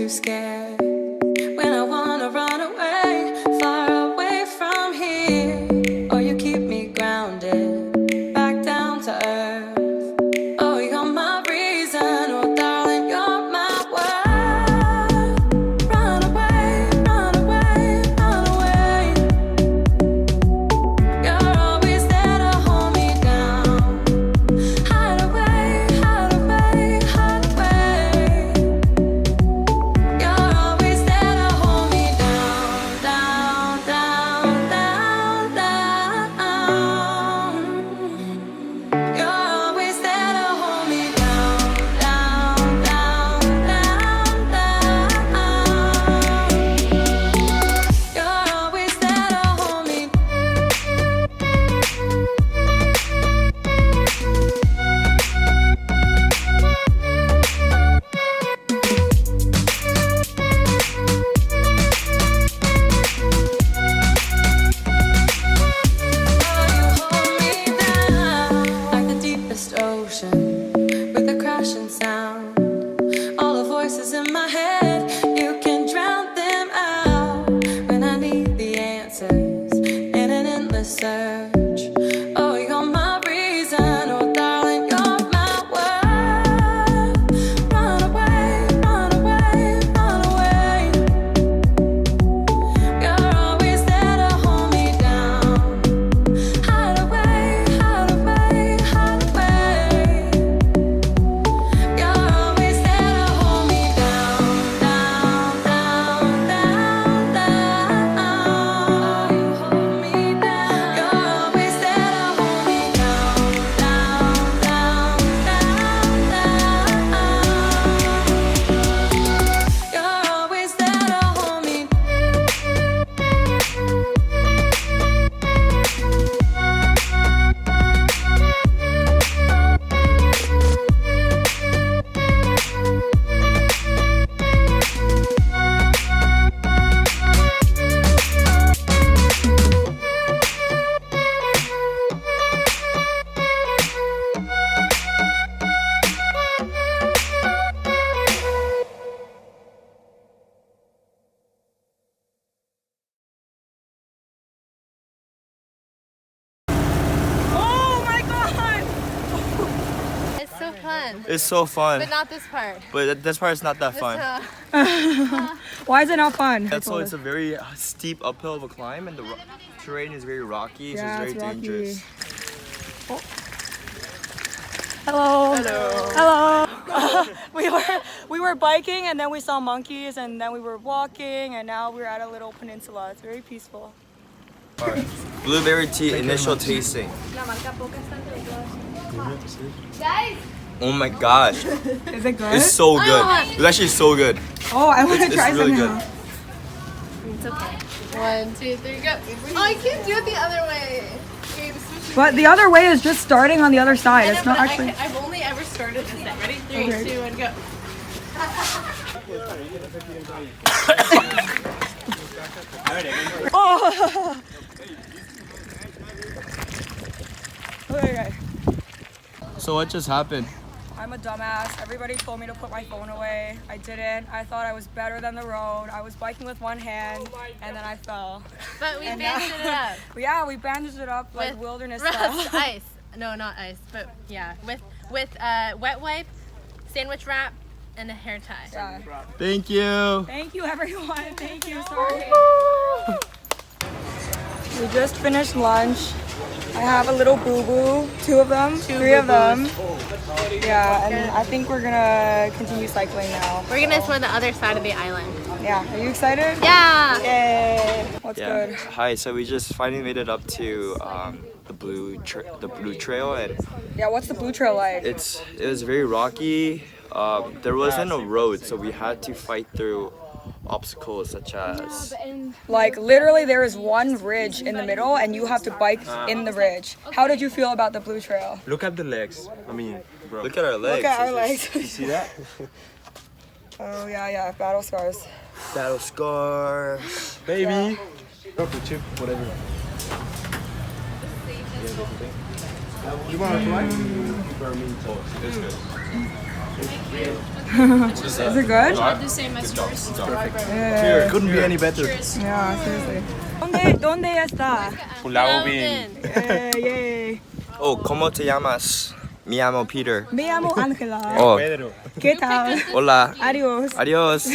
too scared when I wanna run away, far away from here. Or you keep me grounded, back down to earth. Oh, you're my reason, oh darling, you're my world. Run away, run away, run away. You're always there to hold me down. Hide away, hide away, hide away. You're always there to hold me down, down, down, down, down. You're always there to hold me down, down, down, down, down. You're always there to hold me. Like the deepest ocean with a crashing sound. All the voices in my head, you can drown them out. When I need the answers in an endless search. Oh, you're my reason, oh darling, you're my world. Run away, run away, run away. You're always there to hold me down. Hide away, hide away, hide away. You're always there to hold me down, down, down, down, down. You hold me down. You're always there to hold me down, down, down, down, down. You're always there to hold me. Oh my god! It's so fun. It's so fun, But not this part. but this part is not that fun. Why is it not fun? And so it's a very steep uphill of a climb, and the terrain is very rocky, Yeah, so it's it's very rocky. dangerous. Hello. Hello. we were biking and then we saw monkeys and then we were walking and now we're at a little peninsula. It's very peaceful. Alright, blueberry tea initial tasting. Guys! Oh my gosh, Is it good? it's so good. It's actually so good. Oh, I want to It's try really some good. now. It's okay. 1, 2, 3, go. Oh, I can't do it the other way. Okay, this is But the other way is just starting on the other side. It's not actually. I've only ever started this set. Ready? 3, Okay. 2, 1, go. Oh. Okay. So what just happened? I'm a dumbass. Everybody told me to put my phone away. I didn't. I thought I was better than the road. I was biking with one hand and then I fell. But we And bandaged it up. Yeah, we bandaged it up like With wilderness rust, style. ice. No, not ice, but yeah. With wet wipe, sandwich wrap, and a hair tie. Yeah. Thank you. Thank you, everyone. Thank you. Sorry. We just finished lunch. I have a little boo-boo, 2 of them, 3 of them. Yeah, and I think we're gonna continue cycling now. We're gonna explore the other side of the island. Yeah, are you excited? Yeah! Yay! What's Yeah. good? Hi. So we just finally made it up to the blue trail, and Yeah, what's the blue trail like? it was very rocky. There wasn't a road, so we had to fight through obstacles such as Like literally there is one ridge in the middle and you have to bike in the ridge. How did you feel about the blue trail? Look at the legs. I mean, bro. look at our legs. Look at our legs. You see that? Oh yeah, battle scars. Battle scars. Baby. Go for chip, whatever. You want to fly? It's good. Is it good? The same as yours. Yeah, Couldn't be any better. yeah, seriously. ¿Dónde está? Pulau Ubin. Yay. Oh, ¿cómo te llamas? Me llamo Peter. Me llamo Ángela. Oh, Pedro. ¿Qué tal? hola. Adiós. Adiós.